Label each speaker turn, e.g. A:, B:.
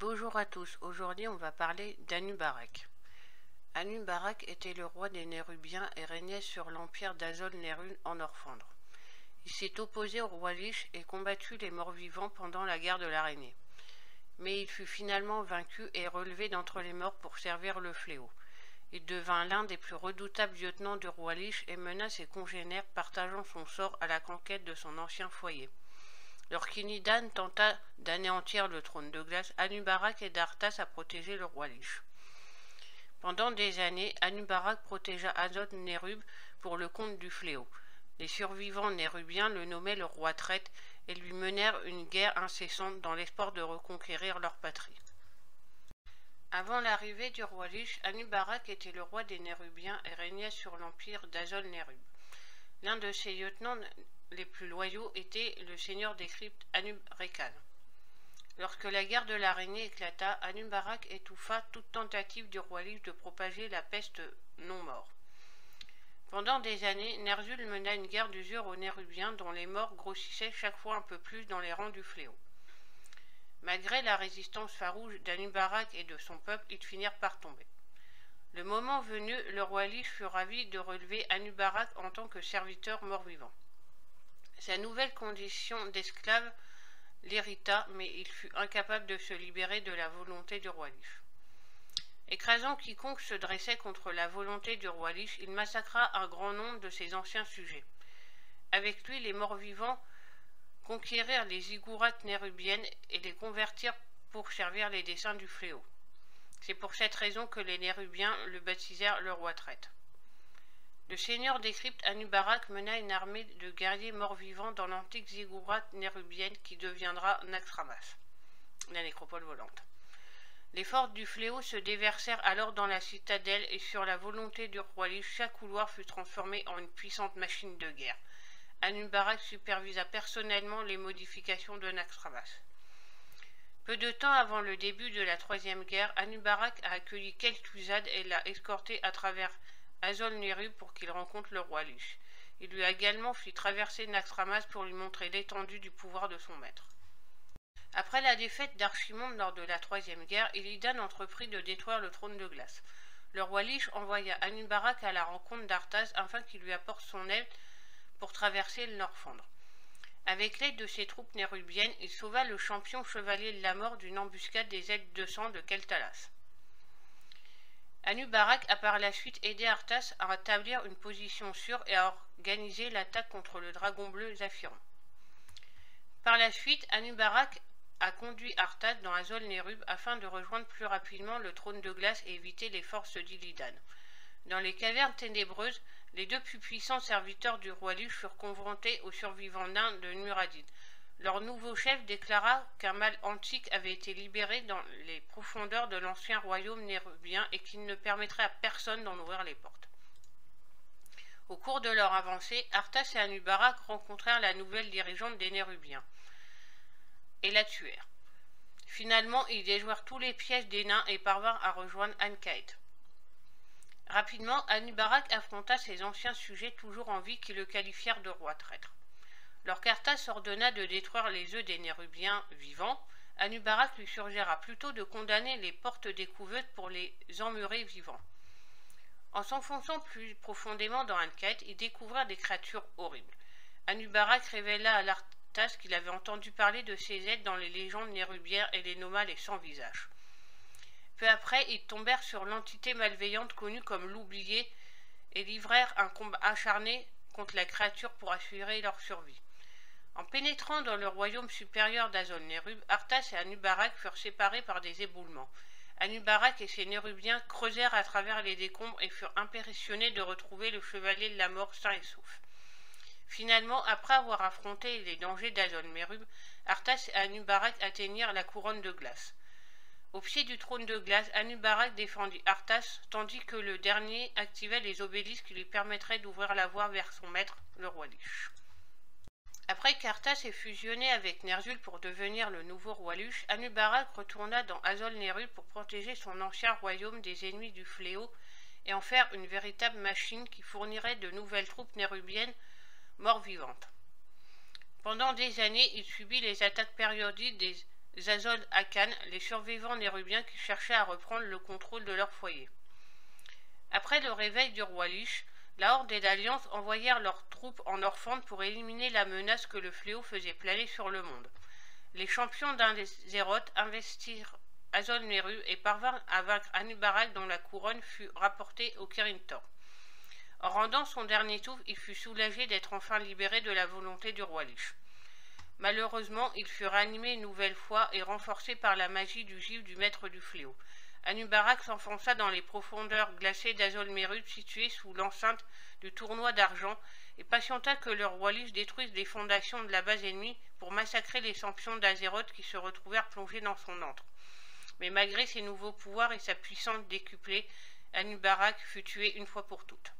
A: Bonjour à tous, aujourd'hui on va parler d'Anubarak. Anubarak était le roi des Nérubiens et régnait sur l'empire d'Azol-Nérun en Orphandre. Il s'est opposé au roi Lich et combattu les morts-vivants pendant la guerre de l'Araignée. Mais il fut finalement vaincu et relevé d'entre les morts pour servir le fléau. Il devint l'un des plus redoutables lieutenants du roi Lich et mena ses congénères partageant son sort à la conquête de son ancien foyer. Lorsqu'Inidan tenta d'anéantir le trône de glace, Anubarak aida Arthas à protéger le roi Lich. Pendant des années, Anubarak protégea Azot-Nérub pour le compte du fléau. Les survivants nérubiens le nommaient le roi traître et lui menèrent une guerre incessante dans l'espoir de reconquérir leur patrie. Avant l'arrivée du roi Lich, Anubarak était le roi des Nérubiens et régnait sur l'empire d'Azol-Nérub. L'un de ses lieutenants les plus loyaux était le seigneur des cryptes Anub-Rekan. Lorsque la guerre de l'Araignée éclata, Anubarak étouffa toute tentative du roi Lich de propager la peste non-mort. Pendant des années, Ner'zhul mena une guerre d'usure aux Nérubiens dont les morts grossissaient chaque fois un peu plus dans les rangs du fléau. Malgré la résistance farouche d'Anubarak et de son peuple, ils finirent par tomber. Le moment venu, le roi Lich fut ravi de relever Anubarak en tant que serviteur mort-vivant. Sa nouvelle condition d'esclave l'irrita, mais il fut incapable de se libérer de la volonté du roi Lich. Écrasant quiconque se dressait contre la volonté du roi Lich, il massacra un grand nombre de ses anciens sujets. Avec lui, les morts-vivants conquérirent les ziggourats nérubiennes et les convertirent pour servir les desseins du fléau. C'est pour cette raison que les Nérubiens le baptisèrent le roi traître. Le seigneur des cryptes Anubarak mena une armée de guerriers morts-vivants dans l'antique ziggourate nérubienne qui deviendra Naxxramas, la nécropole volante. Les forces du fléau se déversèrent alors dans la citadelle et sur la volonté du roi Lich, chaque couloir fut transformé en une puissante machine de guerre. Anubarak supervisa personnellement les modifications de Naxxramas. Peu de temps avant le début de la Troisième Guerre, Anubarak a accueilli Kel'Thuzad et l'a escorté à travers Azol-Nérub pour qu'il rencontre le roi Lich. Il lui a également fait traverser Naxxramas pour lui montrer l'étendue du pouvoir de son maître. Après la défaite d'Archimonde lors de la Troisième Guerre, Illidan entreprit de détruire le trône de glace. Le roi Lich envoya Anubarak à la rencontre d'Arthas afin qu'il lui apporte son aide pour traverser le Norfandre. Avec l'aide de ses troupes nérubiennes, il sauva le champion chevalier de la mort d'une embuscade des ailes de sang de Kel'Thalas. Anubarak a par la suite aidé Arthas à établir une position sûre et à organiser l'attaque contre le dragon bleu Zaphiron. Par la suite, Anubarak a conduit Arthas dans Azol-Nérub afin de rejoindre plus rapidement le trône de glace et éviter les forces d'Illidan. Dans les cavernes ténébreuses, les deux plus puissants serviteurs du roi Lich furent confrontés aux survivants nains de Nuradin. Leur nouveau chef déclara qu'un mal antique avait été libéré dans les profondeurs de l'ancien royaume nérubien et qu'il ne permettrait à personne d'en ouvrir les portes. Au cours de leur avancée, Arthas et Anubarak rencontrèrent la nouvelle dirigeante des Nérubiens et la tuèrent. Finalement, ils déjouèrent tous les pièges des nains et parvinrent à rejoindre An-Khaet. Rapidement, Anubarak affronta ses anciens sujets toujours en vie qui le qualifièrent de roi traître. Lorsqu'Arthas ordonna de détruire les œufs des Nérubiens vivants, Anubarak lui suggéra plutôt de condamner les portes des couveuses pour les emmurer vivants. En s'enfonçant plus profondément dans An-Khaet, il découvrit des créatures horribles. Anubarak révéla à Arthas qu'il avait entendu parler de ces êtres dans les légendes nérubiennes et les nomma les sans-visage. Peu après, ils tombèrent sur l'entité malveillante connue comme l'Oublié et livrèrent un combat acharné contre la créature pour assurer leur survie. En pénétrant dans le royaume supérieur d'Azol-Nérub, Arthas et Anubarak furent séparés par des éboulements. Anubarak et ses Nérubiens creusèrent à travers les décombres et furent impressionnés de retrouver le chevalier de la mort sain et sauf. Finalement, après avoir affronté les dangers d'Azol-Nérub, Arthas et Anubarak atteignirent la couronne de glace. Au pied du trône de glace, Anubarak défendit Arthas, tandis que le dernier activait les obélisques qui lui permettraient d'ouvrir la voie vers son maître, le roi Lich. Après qu'Arthas ait fusionné avec Ner'zhul pour devenir le nouveau roi Lich, Anubarak retourna dans Azol-Nérub pour protéger son ancien royaume des ennemis du fléau et en faire une véritable machine qui fournirait de nouvelles troupes nérubiennes mort-vivantes. Pendant des années, il subit les attaques périodiques des Zazol Akan, les survivants nérubiens qui cherchaient à reprendre le contrôle de leur foyer. Après le réveil du roi Lich, la Horde et l'Alliance envoyèrent leurs troupes en Orphandre pour éliminer la menace que le fléau faisait planer sur le monde. Les champions d'Azeroth investirent Azol Meru et parvinrent à vaincre Anub'arak dont la couronne fut rapportée au Kirin Tor. En rendant son dernier souffle, il fut soulagé d'être enfin libéré de la volonté du roi Lich. Malheureusement, il fut ranimé une nouvelle fois et renforcé par la magie du givre du maître du fléau. Anub'arak s'enfonça dans les profondeurs glacées d'Azol Meru situées sous l'enceinte du tournoi d'argent et patienta que le roi Lich détruise les fondations de la base ennemie pour massacrer les champions d'Azeroth qui se retrouvèrent plongés dans son antre. Mais malgré ses nouveaux pouvoirs et sa puissance décuplée, Anub'arak fut tué une fois pour toutes.